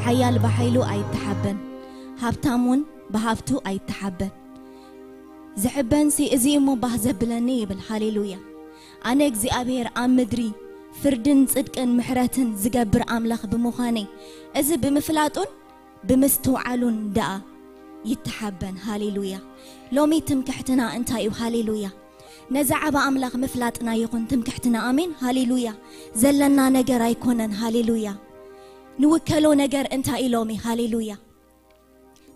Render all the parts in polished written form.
حيال بحيلو أيتحبن هابتامون بهافتو أيتحبن زحبن سي إزيمو بهزبلني بالهاليلويا أنا إግዚአብሔር أمدري فردن صدقن محرتن زقبر أملاخ بمخاني إذا بمفلاتون بمستوعلون دا يتحبن هاليلويا لومي تمكحتنا انتايو هاليلويا نزعب أملاخ مفلاتنا يكون تمكحتنا آمين هاليلويا زلنا نجر يكونن هاليلويا نوكلو نجر انتاي لومي هاليلويا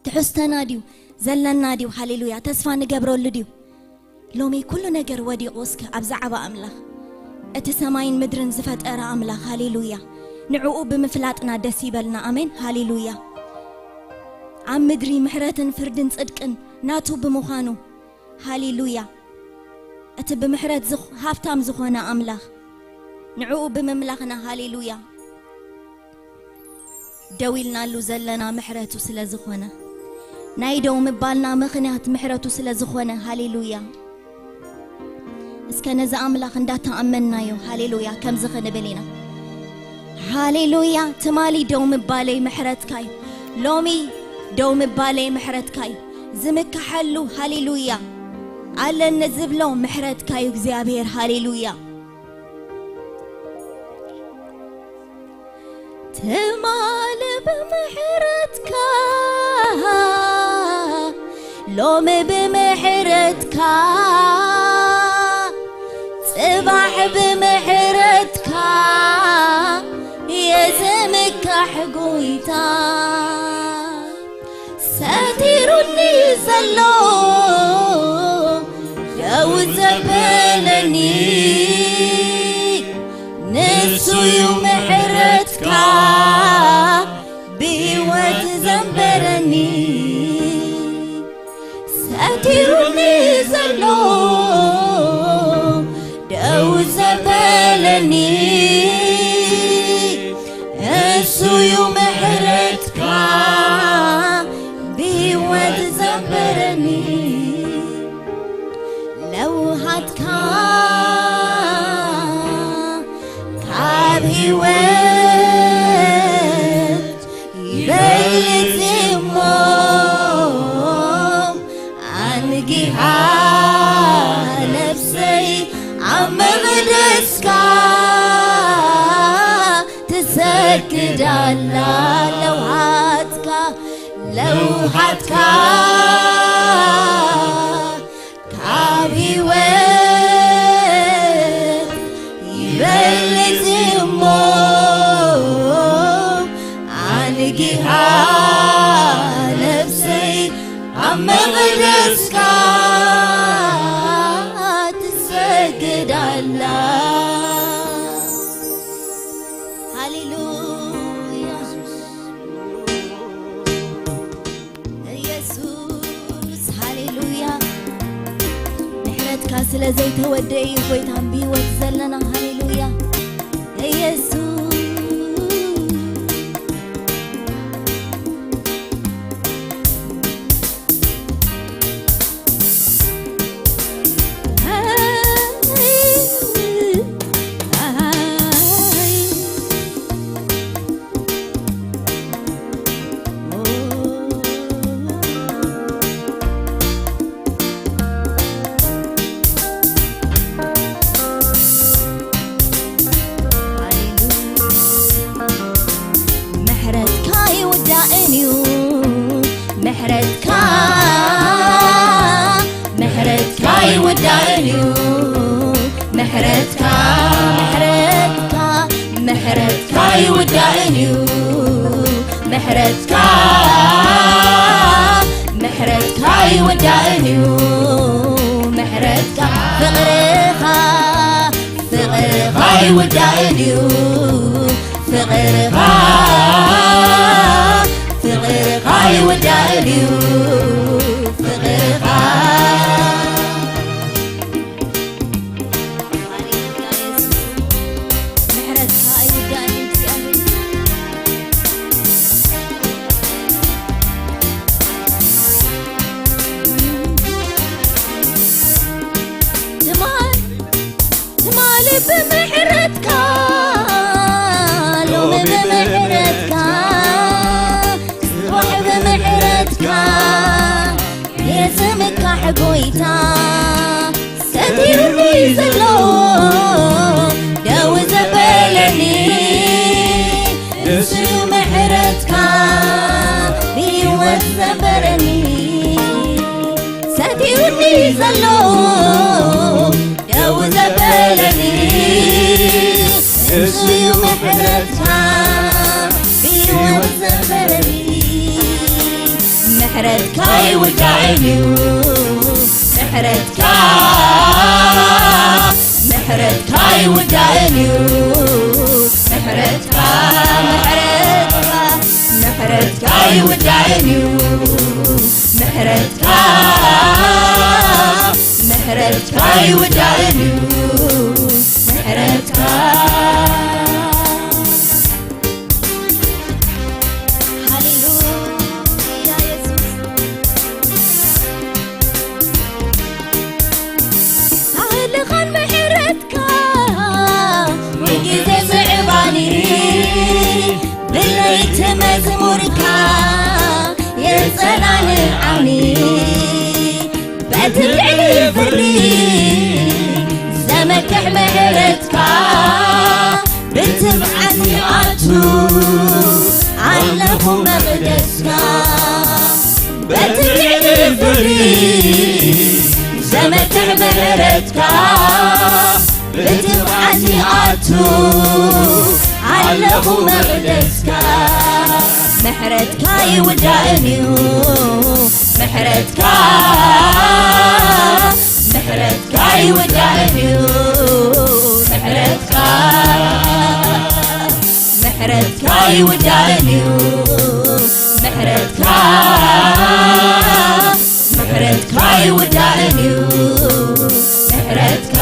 تحستنا ديو زلنا ديو هاليلويا تسفى نجبرو لديو لومي كل نجر ودي قوسك أبزعب أملاخ اتسماين مدرن زفت أرى أملاخ هاليلويا نعقوب بمفلاتنا دسيبلنا آمين هاليلويا عم مدري محرتن فردن صدقن ناتو بمخانو هاليلويا أتب محرت هافتام زخونا أملاخ نعقوب بمملاخنا هاليلويا دويلنا لو زلنا محرتو سلا زخونا نايدو مبالنا مخنات محرتو سلا زخونا هاليلويا اسكنا ز أملاخ نداتا أمنا يو هاليلويا كم زخنا بلينا هاليلويا تمالي دوم بالي محرت كاي لومي دوم بالي محرت كاي زمك حلو هاليلويا على النزبلو محرت كاي እግዚአብሔር هاليلويا تمالي بمحرت كاي لومي بمحرت كاي صباح بمحرت كاي يا زمك حقويتا ساتيرني زلو لو زبلني نسو يوم حرتك بيوت زنبرني ساتيرني زلو لو زبلني نسو يوم حرتك زبرني لو هاتكا كابي وات يبيت موم عنقيها نفسي عم غدسكا تسكد على لو هاتكا لو هاتكا كابي وات يبلت موم عنقيها نفسي عم غدسكا تسجد على هاليلويا سلا زي تودي خويت عم بيوت زلنا هاليلويا يسوع محرتكاي ودانيو محرتكاي ودانيو محرتكاي ودانيو محرتكا فغرغاي ودانيو فغرغاي ودانيو بمحرتك لو بمحرتك نسي محرتك بيوت زبرني ساتيوني زلو دو زبلني نسي محرتك بيوت زبرني محرتك يودعني محرتك يودعني محرتك يودعني محرتك يودعني محرتك هاليلويا يسوع تعلقان محرتك وجد صعباني بليت مزمورك يسألني عني بترعي فري سمكح محرتك بتبعني عطو علهم مقدسك بترعي فري سمكح محرتك بتبعني عطو علهم مقدسك محرتك يودعني محرتك يودعني محرتك يودعني محرتك يودعني محرتك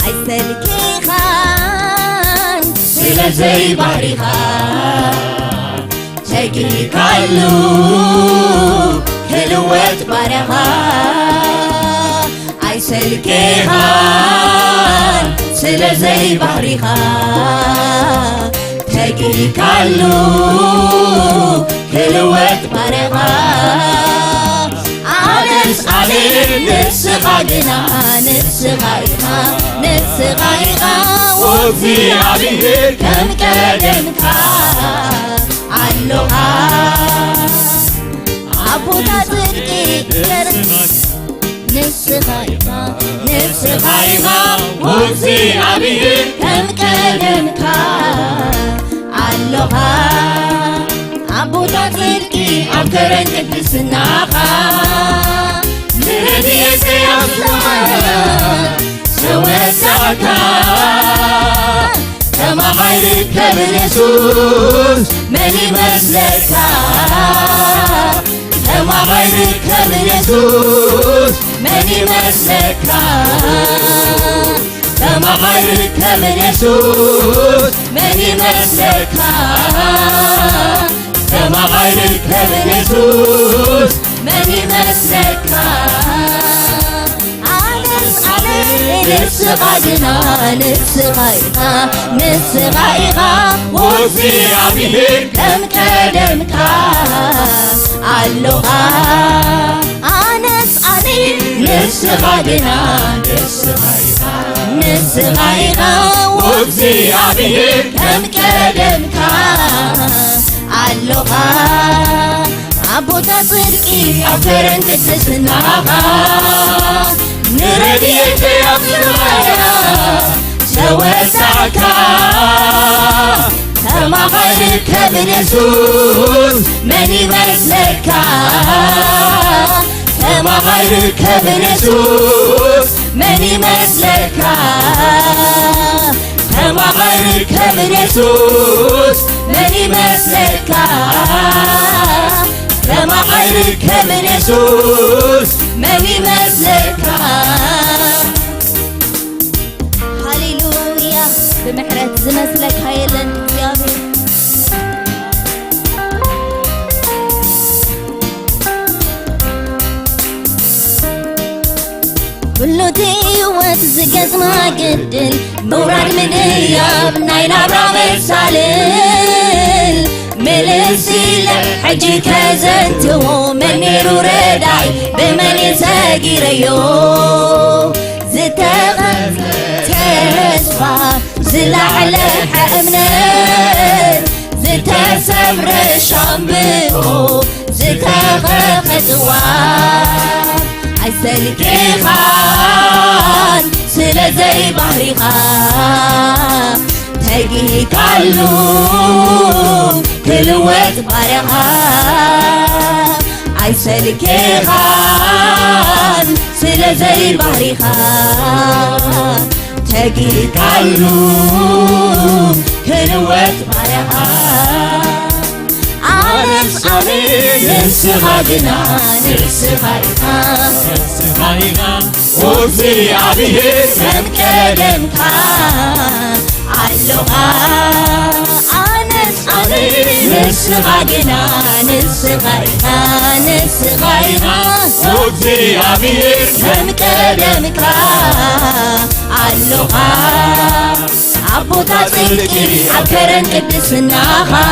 عسلكي خان سلا زي بحري خان تجري كالو هلوت برخا عسلكي خان سلا زي بحري خان تجري كالو هلوت برخا نسخاينا وفي عبير كم كلمك علوها عبونا تركي نسخاينا وفي عبير كم كلمك علوها عبونا تركي عبكرن قدسناها نرديك يا الله سوسعك كما خيرك باليسوس من يمثلك كما خيرك باليسوس من يمثلك كما خيرك باليسوس من يمثلك كما خيرك باليسوس من يمثلك نسخايها وفي عبير كم كلمك علوها نسخايها وفي عبير كم كلمك علوها عبو تصدقي عبرن قدسناها نرديك يا الله سوسعك كما خيرك باليسوس من يمثلك كما خيرك باليسوس من يمثلك كما خيرك باليسوس من يمثلك كما خيرك باليسوس من يمثلك هاليلويا بمحرت زمثلك هايلن እግዚአብሔር بلوتي هيوت زقزم قدل مورد من ايام نايل ابرام السالل ملسيل حجي كزنتو من نيرو رداي بمن يساقيريو زتغم تسفى زلعلة حأمنت زتسبر شامبو زتغفت وار عسلكي خان سلزي بحري خان تجي كالو كل وقت بارها عسلكي خان سلزي بحري خان تجي كالو كل وقت بارها أنس نسخاقنا نسخاقنا وفي عبيه سمكلمكا علوها أنس نسخاقنا نسخاقنا وفي عبيه سمكلمكا علوها عبوتا صدقي عكرن قدسناها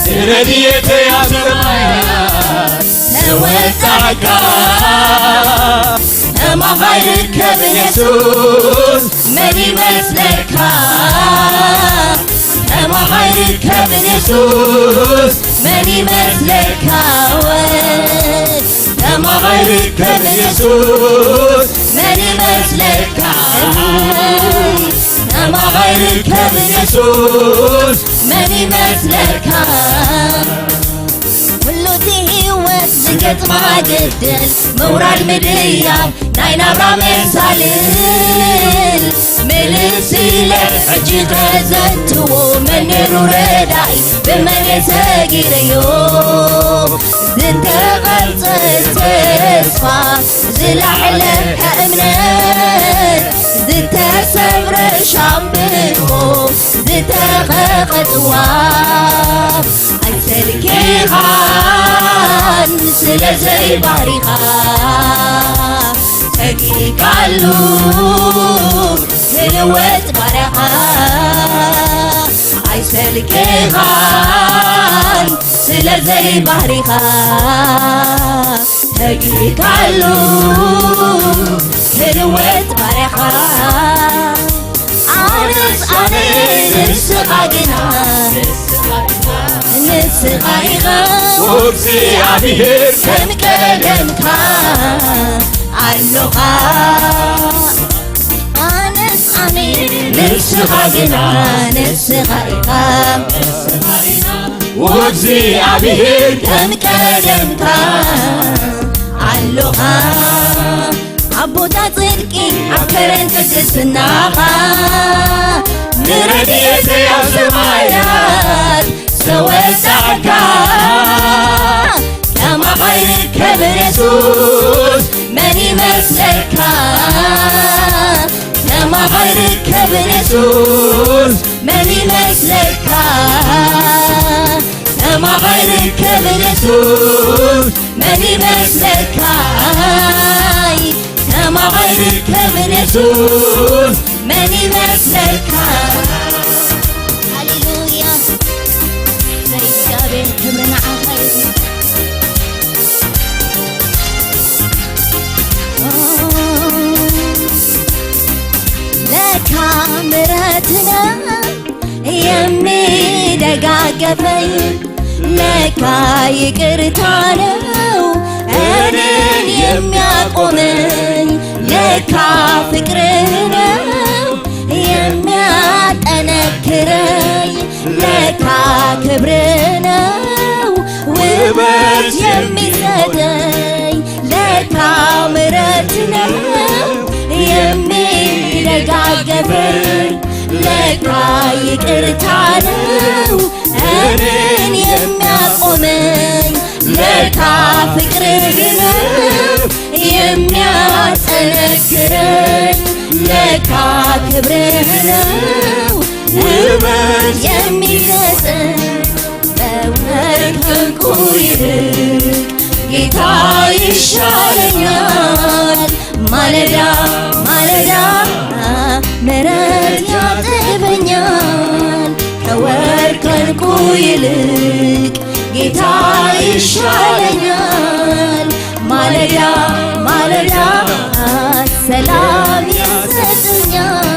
سرديت يا سمايات نوسعك ما غيرك بيسوس مني مسلك ما غيرك بيسوس مني مسلك ما غيرك بيسوس مني مسلك ما غيرك بيسوس مني مسلك كله تهيوت زقت ما قدل مورال مديان ناينا برامن سالل ملسيلة حجي غزنتو من الرداي بمن ساقير يوم زنت غلط تسفى زلعلة حأمنت زنت سبر شامبو زنت غقدوان عسلكي خان سلزي بحري خان تجي كالو كلوت برها عسلكي خان سلزي بحري خان تجي كالو كلوت برها أنس نسخاقنا نسخاقنا وفي عبيه سمكلمكا علوها أنس نسخاقنا وفي عبيه سمكلمكا علوها عبوتا صدقي عكرن قدسناها نرديت يا سمايات سوسعك كما غيرك بيسوس مني مسلك كما غيرك بيسوس مني مسلك كما غيرك بيسوس مني مسلك كما غيرك بيسوس مني مسلك هاليلويا زي كبرنا عخير لك مرتنا يمي دقاقفي لك يقرتانو أنين يمي أقومن لك فكرنا يمي أتنكري لك كبرنا وبس يمي سدي لك مرتنا يمي دقاقفي لك يقرتانو أنين يمي أقومن لك فكرنا يمي أتنكري لك كبرنا وبس يمي سدي በወርቅ ይልቅ ጌታ ይሻለኛል ማለዳ ማለዳ ምሕረት ያጥበኛል ከወርቅ ዕንቁ ይልቅ ጌታ ይሻለኛል ማለዳ ማለዳ ሰላም ይሰጠኛል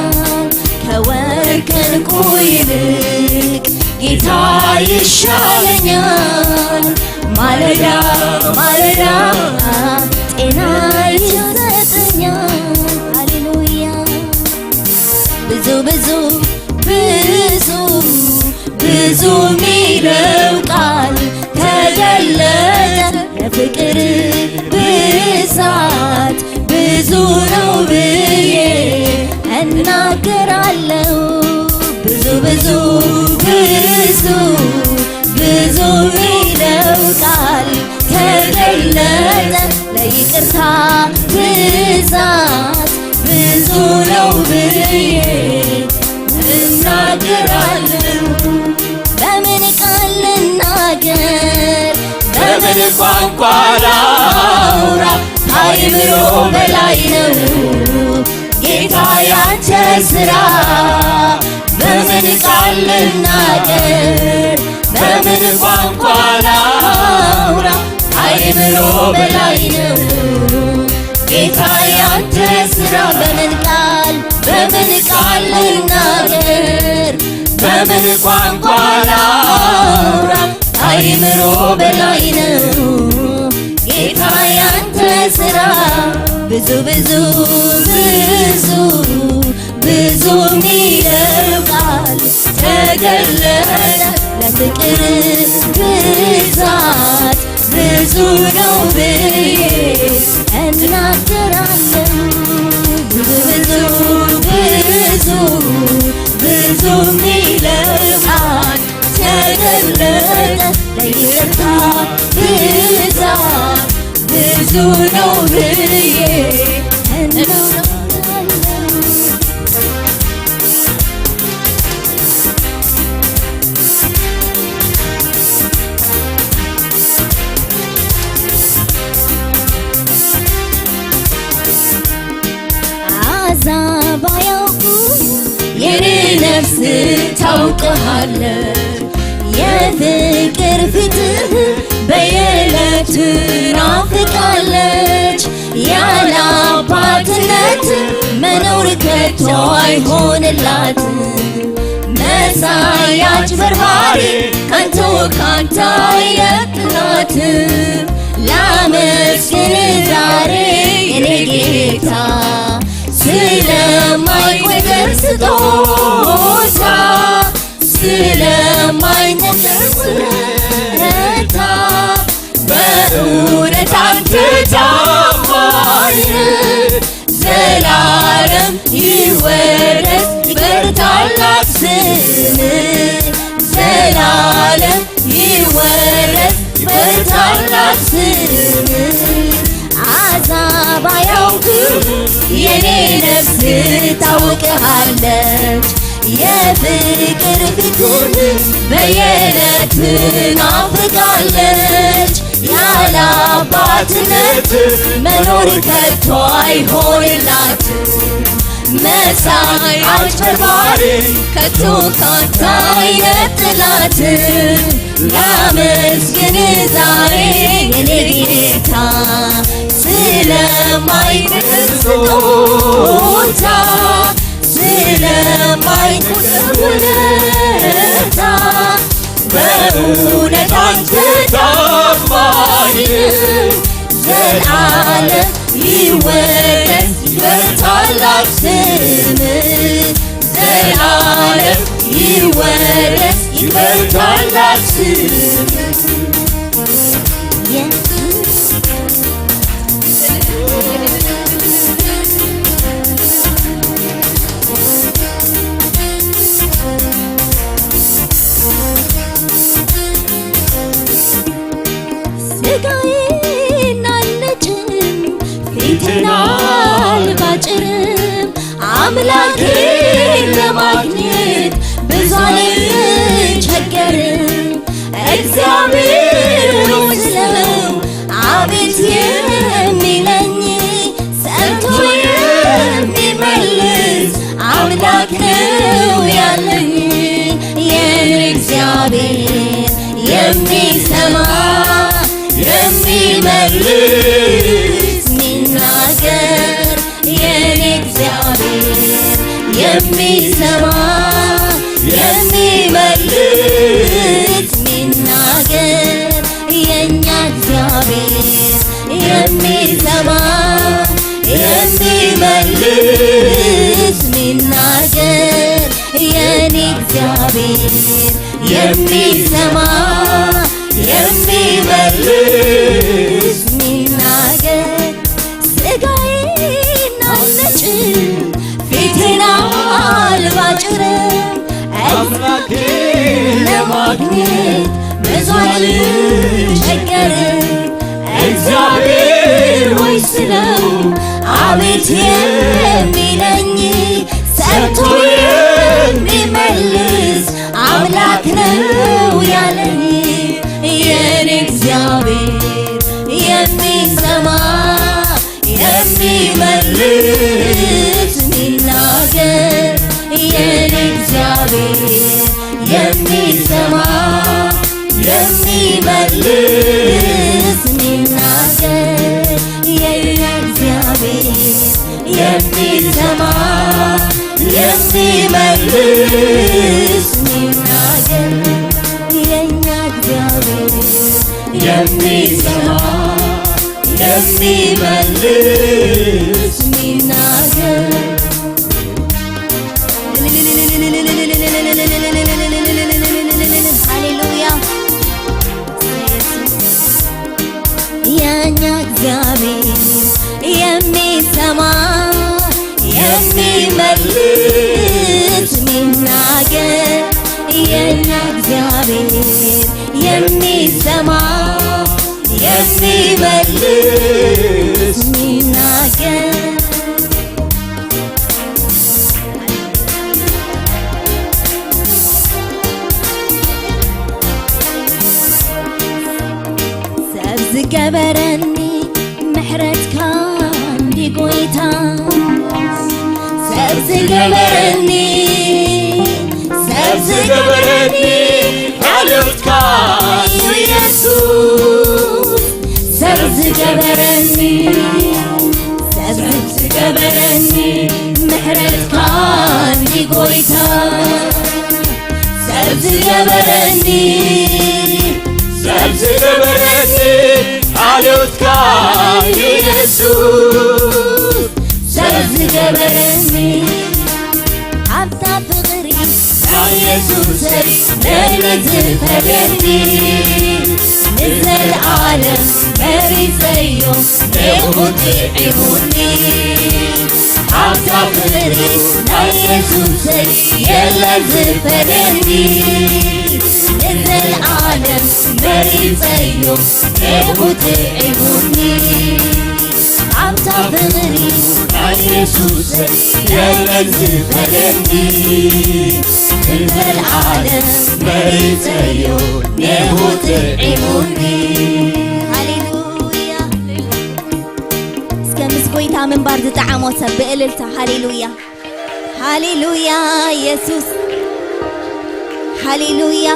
ከንቁ ይልቅ ጌታ ይሻለኛል። ማለዳ ማለዳ ጤና ይሰጠኛል። ሃሌሉያ ብዙ ብዙ ብዙ ብዙ ሚለው ቃል ተገለጠ የፍቅር ብዛት ብዙ ነው ብዬ እናገራለሁ። ብዙ ብዙ ብዙ ብዙ ሚለው ቃል ተገለጠ ለይቅርታ ብዛት ብዙ ነው ብዬ እናገራለሁ። በምን ቃል ልናገር በምን ቋንቋ ላውራ ከአእምሮ በላይ ነው ጌታ ያንተ ሥራ። በምን ቃል ልናገር በምን ቋንቋ ላውራ ከአእምሮ በላይ ነው ጌታ ያንተ ሥራ። በምን ቃል ልናገር በምን ቋንቋ ላውራ ከአእምሮ በላይ ነው ጌታ ያንተ ሥራ። ብዙ ብዙ ብዙ ብዙ ሚለው ቃል ተገለጠ ለፍቅር ብዛት ብዙ ነው ብዬ እናገራለሁ። ብዙ ብዙ ብዙ ብዙ ሚለው ቃል ተገለጠ ለይቅርታ ብዛት ብዙ ነው ብዬ እናገራለሁ። አሕዛብ አያውቁም የኔ ነፍስ ታውቅሃለች። የፍቅር ፊትህ በየዕለቱ ናፍቃለች። ያለ አባትነት መኖር ከቶ አይሆንላትም። መሳይ አጭበርባሪ ከንቱ ካንተ አይነጥላትም። ላመስግን ዛሬ የኔ ጌታ ስለማይቆጠር ስጦታ ስለማይነገር ውለታ በእውነት አንተ ታማኝ ዘላለም ይወረስ በታላቅ ስምህ ዘላለም ይወረስ በታላቅ ስምህ። አሕዛብ አያውቅም የኔ ነፍስ ታውቅሃለች። የፍቅር ፊትህ በየዕለቱ ናፍቃለች። ያለ አባትነት መኖር ከቶ አይሆንላትም። መሳይ አጭበርባሪ ከቶ ካንተ አይነጥላትም። ላመስግን ዛሬ የኔ ጌታ ስለማይነጥል ስጦታ ስለማይቆጠር ውለታ በእውነት አንተ ታማኝ ዘላለም ይወረስ በታላቅ ስምህ ዘላለም ይወረስ በታላቅ ስምህ። ስጋዬን አልነጭም ፊትን አልባጭርም አምላኬን ለማግኘት ብዙ አልቸገርም። እግዚአብሔር ነው ስለው አቤት የሚለኝ ሰምቶ የሚመልስ አምላክ ነው ያለኝ። የኔ እግዚአብሔር የሚሰማ የሚመልስ ሚናገር የኔ እግዚአብሔር የሚሰማ የሚሰማ የሚመልስ ሚናገር ስጋዬን አልነጭም ፊቴን አልባጭርም አምላኬን ለማግኘት ብዙ አልቸገርም እግዚአብሔር ሆይ ስለው አቤት የሚለኝ ሰጥቶ የሚመልስ አምላክ ነው ያለኝ የኔ እግዚአብሔር የሚሰማ የሚመልስ ሚናገር የኔ እግዚአብሔር የሚሰማ የሚመልስ ሚናገር የኔ እግዚአብሔር የሚሰማ የሚመልስ ሚናገር የኛ እግዚአብሔር የሚሰማ የሚመልስ ሚናገር ሃሌሉያ የኛ እግዚአብሔር የሚሰማ የሚመልስ ሚናገር የኛ እግዚአብሔር የሚሰማ የሚመልስ ሚናገር ሰብ ዝገበረኒ ምሕረትካ እንዲጎይታ ሰብ ዝገበረኒ አለውትካ ኢየሱስ ሰብ ዝገበረኒ ምሕረትካ እንዲጎይታ ሰብ ዝገበረኒ አለውትካ ኢየሱስ ሰብ ዝገበረኒ ሃብታ ፍቕሪ ኢየሱሰይ ነኒ ዝፈለኒ ንዘለዓለም መሪፀዮ ንኹጥዒሙኒ ሃብታ ፍቕሪ ናይ ኢየሱሰይ የለን ዝፈለኒ ንዘለዓለም መሪፀዮ ንኹጥዒሙኒ ሃብታ ፍቕሪ ናይ ኢየሱሰይ የለን ዝፈለኒ ንዘለዓለም መሪፀዮ ንኹጥዒሙኒ ሃሌሉያ እስከ ምስ ጎይታ ምንባር ዝጠዓሞ ሰብ ብእልልታ ሃሌሉያ ሃሌሉያ ኢየሱስ ሃሌሉያ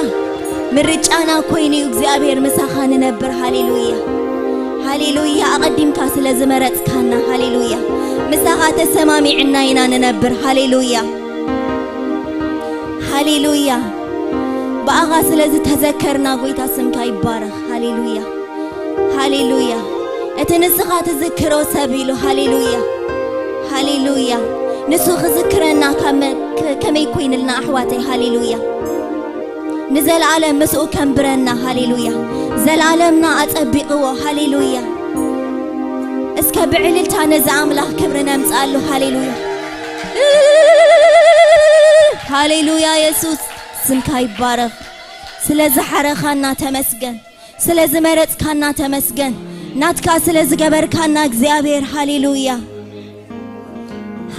ምርጫና ኮይኑ እግዚአብሔር ምሳኻ ንነብር ሃሌሉያ ሃሌሉያ አቀዲምካ ስለ ዝመረጽካና ሃሌሉያ ምሳኻ ተሰማሚዕና ኢና ንነብር ሃሌሉያ ሃሌሉያ በአኻ ስለ ዝተዘከርና ጎይታ ስምካ ይባረኽ ሃሌሉያ ሃሌሉያ እቲ ንስኻ ትዝክሮ ሰብ ኢሉ ሃሌሉያ ሃሌሉያ ንሱ ክዝክረና ከመይ ኮይንልና ኣሕዋተይ ሃሌሉያ ንዘለዓለም ምስኡ ከንብረና ሃሌሉያ ዘለዓለምና አጸቢቕዎ ሃሌሉያ እስከ ብዕልልታ ነዚ ኣምላኽ ክብሪ ነምጻሉ ሃሌሉያ ሃሌሉያ ኢየሱስ ስምካ ይባረኽ ስለ ዝሓረኻና ተመስገን ስለ ዝመረጽካና ተመስገን ናትካ ስለ ዝገበርካና እግዚአብሔር ሃሌሉያ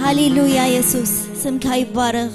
ሃሌሉያ ኢየሱስ ስምካ ይባረኽ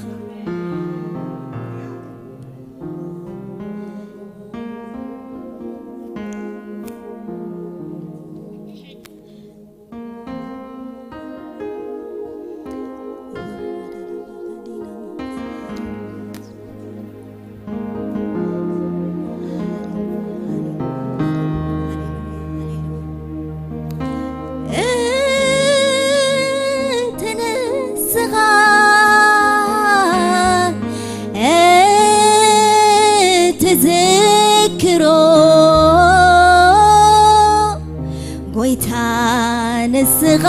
ንስኻ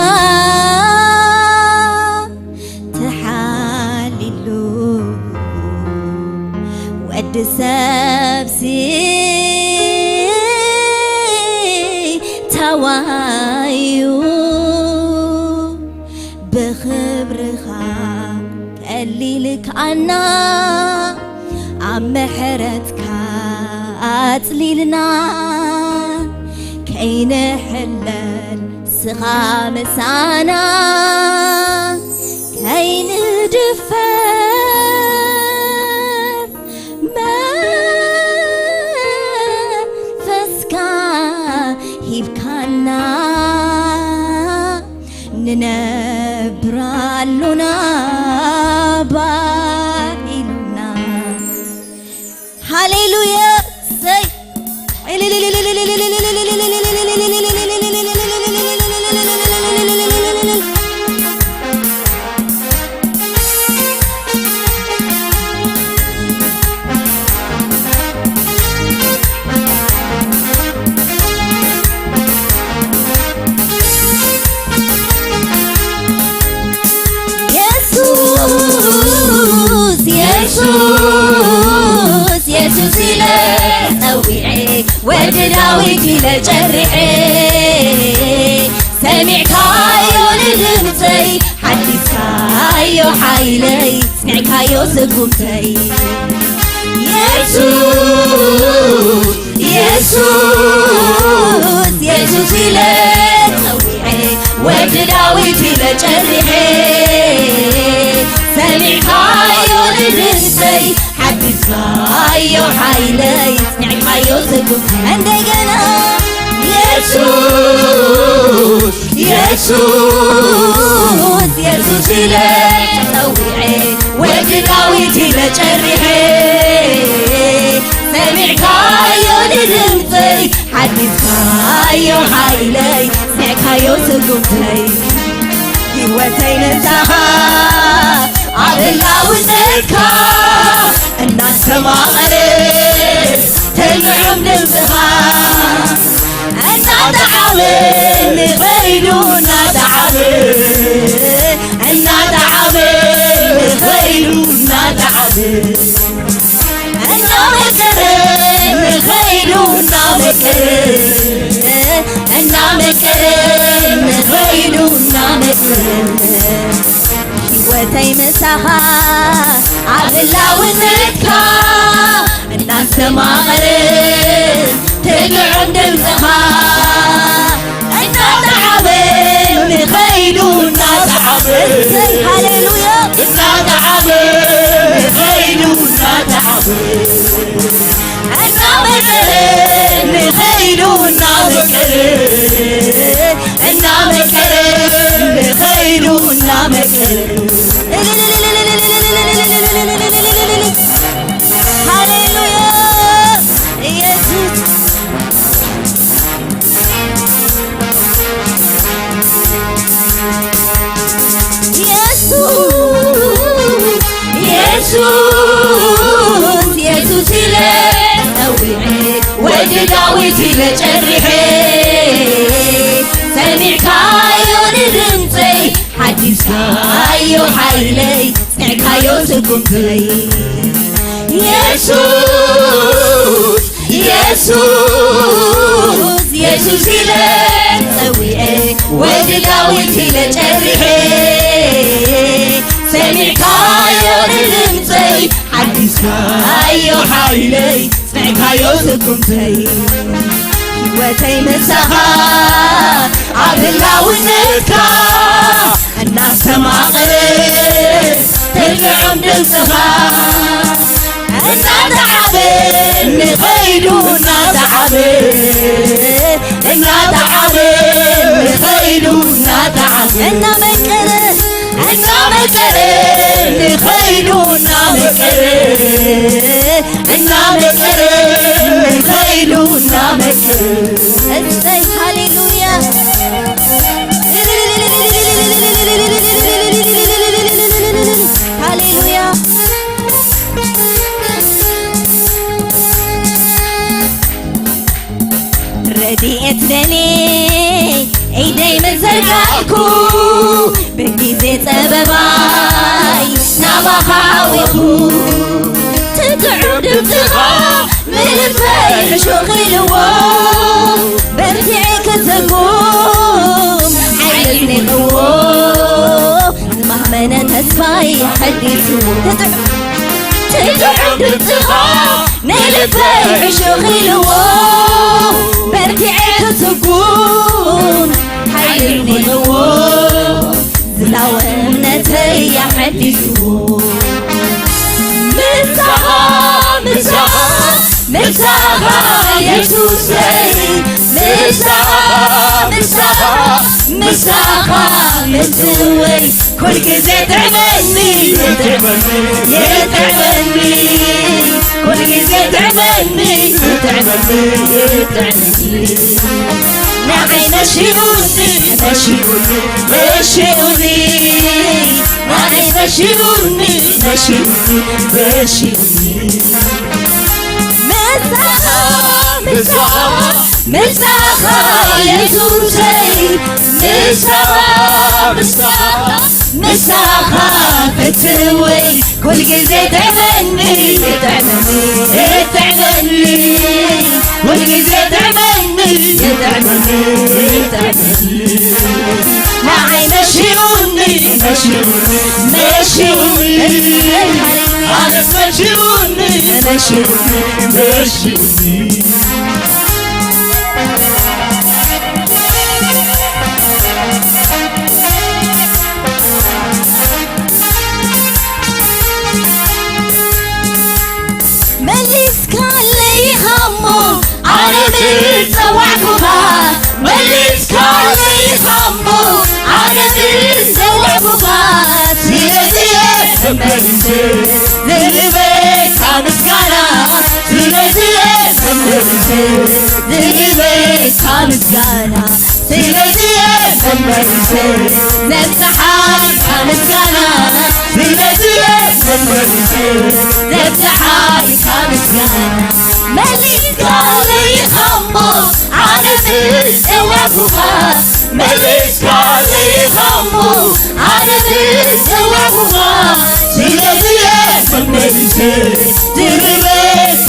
ተሓሊሉ نفسي توايو بخبرخا قليلك عنا عم حرتك أتليلنا كين حلل سخام سانا كين دفر ما فسكا هيبكانا ننبرالنا بايلنا هاليلويا سي يسوس إلى أوعي ودراويتي لجرحي سمعك يا ندمتي حدثك يا حيلي سمعك يا سقمتي يسوس إلى أوعي ودراويتي لجرحي سمعك يا ندمتي حدثك يا حيلي سمعك يا سقمتي عندنا يسوس إليك طوعي وجداويتي لجرحي سمعك يا ندمتي حدثك يا حيلي سمعك يا سقمتي هوتي نساها عبلا وزكا الناس ما غريب تنعم نفسها أنا دعمل غيرنا دعمل أنا دعمل غيرنا دعمل أنا مكرم غيرنا مكرم أنا مكرم غيرنا مكرم هوتي مساها عبلا ونكا الناس ما غريب تقعد نفسها أنا دعمل غيرنا دعمل هاليلويا أنا دعمل غيرنا دعمل أنا مكرم غيرنا مكرم أنا مكرم غيرنا مكرم هاليلويا يسوع يسوس إليك طوعي وجداويتي لجرحي سمعك يا ندمتي حدثك يا حيلي سمعك يا سقمتي يسوس إليك طوعي وجداويتي لجرحي سمعك يا ندمتي حدثك يا حيلي سمعك يا سقمتي هوتي مساها عبلا ونكا الناس ما غريب تنعم نفسها أنا دعمل غيرنا دعمل أنا دعمل غيرنا دعمل أنا مكرم غيرنا مكرم أنا مكرم غيرنا مكرم هاليلويا هاليلويا رديت لي ايدي من زرقاكو بجيزي سبباي نبخاويكو تقعد بتغاي عشوق الوام برتعك تقوم حيلتني قوام مهما تسفاي حديثو تدعم بالتغام نلفي عشوق الوام برتعك تقوم حيلتني قوام زلاونتي حديثو مساها يسوسي مساها متوي كل كذا تعملني يتعملني كل كذا تعملني يتعملني نعي نشيوني نعي نشيوني مساها يسوسي مساها فتوي كل جزء تعملني كل جزء تعملني معي مشيوني أنا مشيوني مليس كان لي همه عربي سوعكما مليس كان لي همه عربي سوعكما سيدي ذنبك كامسكانا سيدي ذنبك كامسكانا سيدي نفتحاي كامسكانا سيدي نفتحاي كامسكانا مليك علي خمو عربي سوابها مليك علي خمو عربي سوابها سيدي ذنبك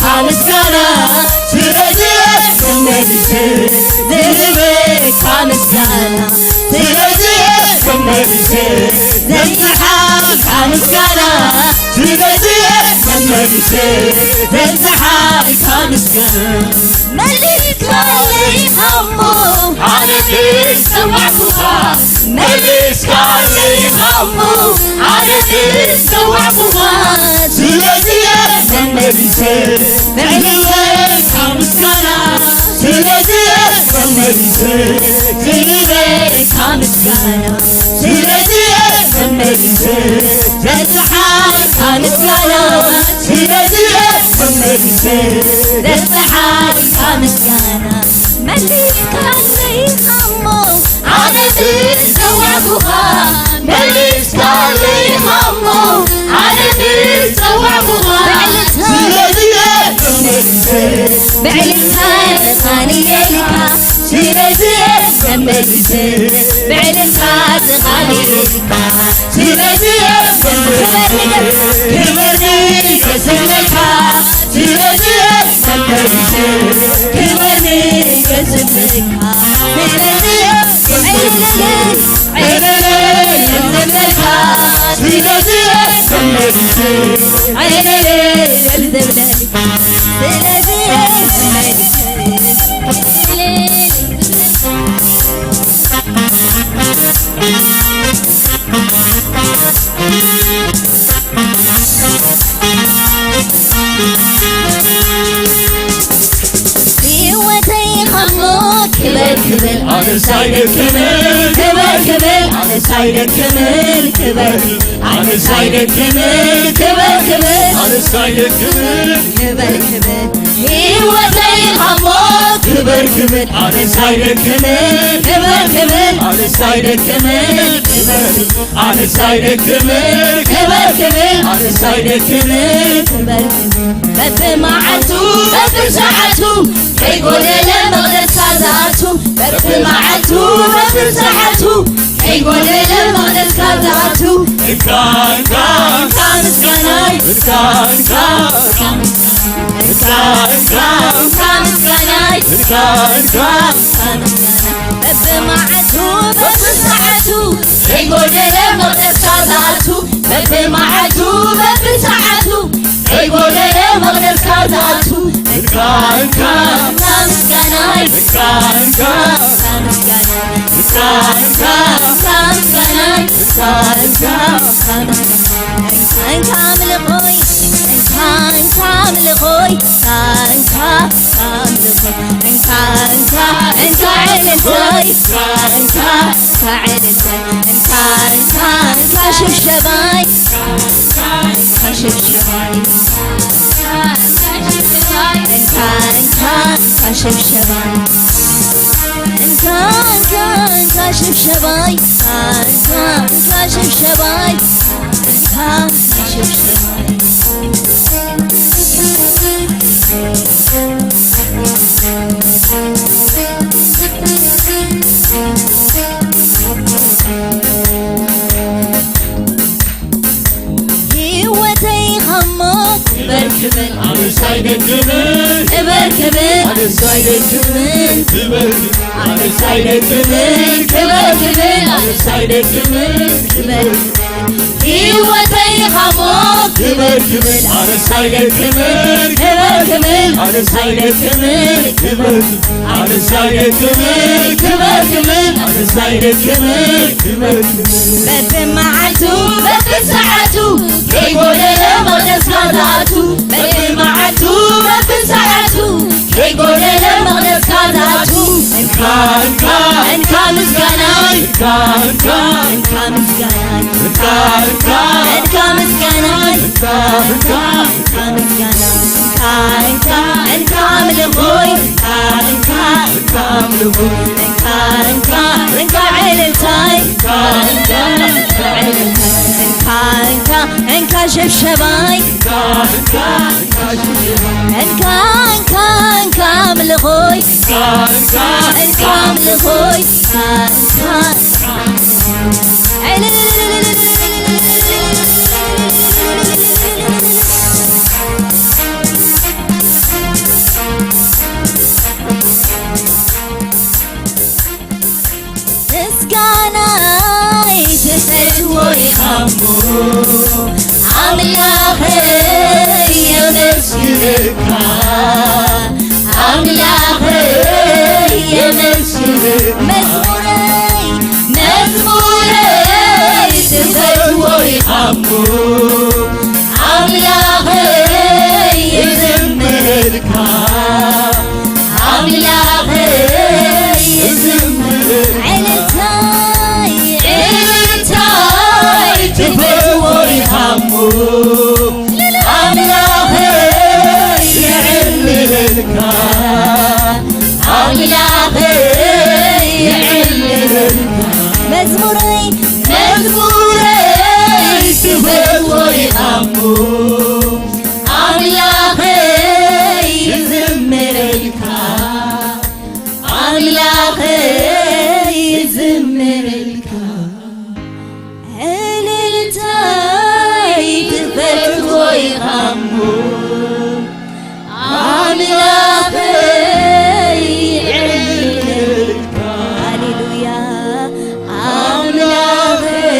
كامسكانا سيدي ذنبك كامسكانا سيدي نفتحاي كامسكانا سيدي نفتحاي كامسكانا مليك علي همو عربي سوعبها مليك علي همو عربي سوعبها سيدي فعليك كامسكانا سيدي كامسكانا سيدي نفتحاي كامسكانا سيدي نفتحاي كامسكانا مليك علي همو عربي سوعبها مليك علي همو عربي سوعبها بعلتها غالية لك سيدي بعلتها غالية لك سيدي كبرني كسمك سيدي كبرني كسمك سيدي على سايد الكمل كبر على سايد الكمل كبر على سايد الكمل كبر على سايد الكمل كبر هو زي حماك كبر على سايد الكمل كبر على سايد الكمل كبر على سايد الكمل كبر على سايد الكمل كبر بفمعتو بفساعتو كيقول لما سازاتو بفمعتو بفساعتو كيقول لما سازاتو كان مسكناي كان مسكناي ببمعتو ببساعتو يقولنا مقدس كازاتو ببمعتو ببساعتو يقولنا مقدس كازاتو مسكناي كامل خوي كامل خوي كامل انت عيلتي كاشف شباي كاشف شباي كاشف شباي كاشف شباي كاشف شباي كاشف شباي بركبل على سايد الجبل بركبل على سايد الجبل على سايد الجبل بركبل على سايد الجبل هيوتي خموك بركبل على سايد الجبل بركبل على سايد الجبل على سايد الجبل بركبل على سايد الجبل ببمعتو ببساعتو يقولنا مقدس كازاتو ببمعتو ببساعتو يقولنا مقدس كازاتو انك مسكناي انك مسكناي انك مسكناي انك ملخوي انك عيلتاي انك شبشباي انك ملخوي انك ملخوي مسكناي تفتوي خمو أملاخي يا مسجدك أملاخي يا مسجدك مزموري تفتوي خمو أملاخي يزمرك أملاخي يزمرك عيلتاي تفتوي خمو أملاخي يعللك أملاخي يعللك مزموري تفتوي خمو أملاخي يزمرك أملاخي يزمرك عيلتاي تفتوي خمو أملاخي يعللك هاليلويا أملاخي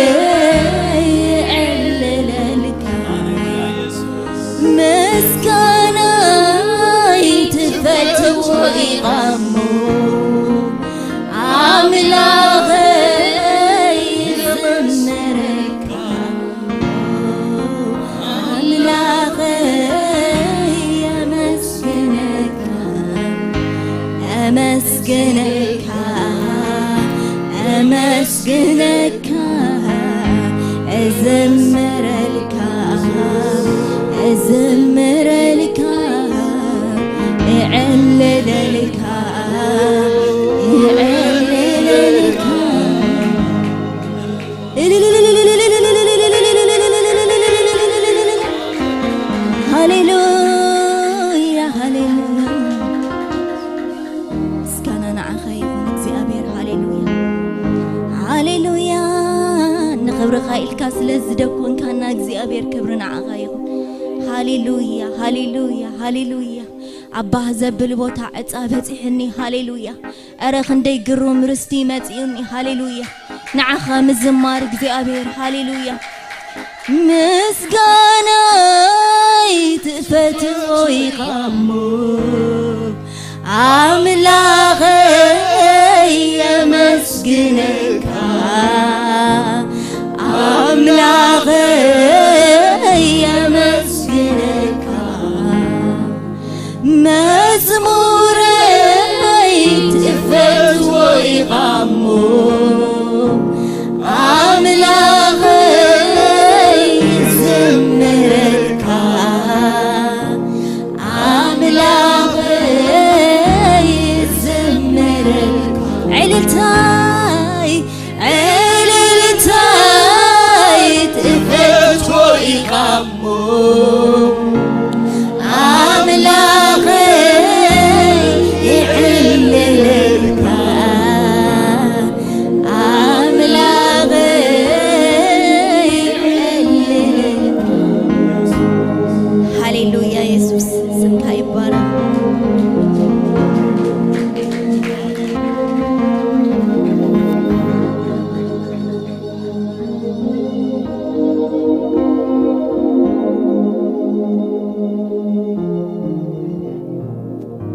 يعللك مسكناي تفتوي خمو أملاخي يزمرك أملاخي أمسكنك أمسكنك أمسكنك أزمر لك أزمر لك أعلل لك هاليلويا هاليلويا مسكنا نعخي ونكزيابير هاليلويا هاليلويا نخبر خايل كاس لزدكون كان نكزيابير كبرنا عخي ሃሌሉያ ሃሌሉያ ሃሌሉያ አባህ ዘብል ቦታ ዕጻበት ይሕኒ ሃሌሉያ አረ ክንደይ ግሩም ርስቲ መጽዩኒ ሃሌሉያ ንዓኻ ምዝማር እግዚአብሔር ሃሌሉያ ምስጋናይ ትፈትሆይ ቃሙ አምላኸይ የመስግነካ አምላኸይ የመስግነካ መዝሙረይ ትፈትሆይ ቃሙ አምላኸይ ዝምረካ አምላኸይ ዝምረካ ዕልልታ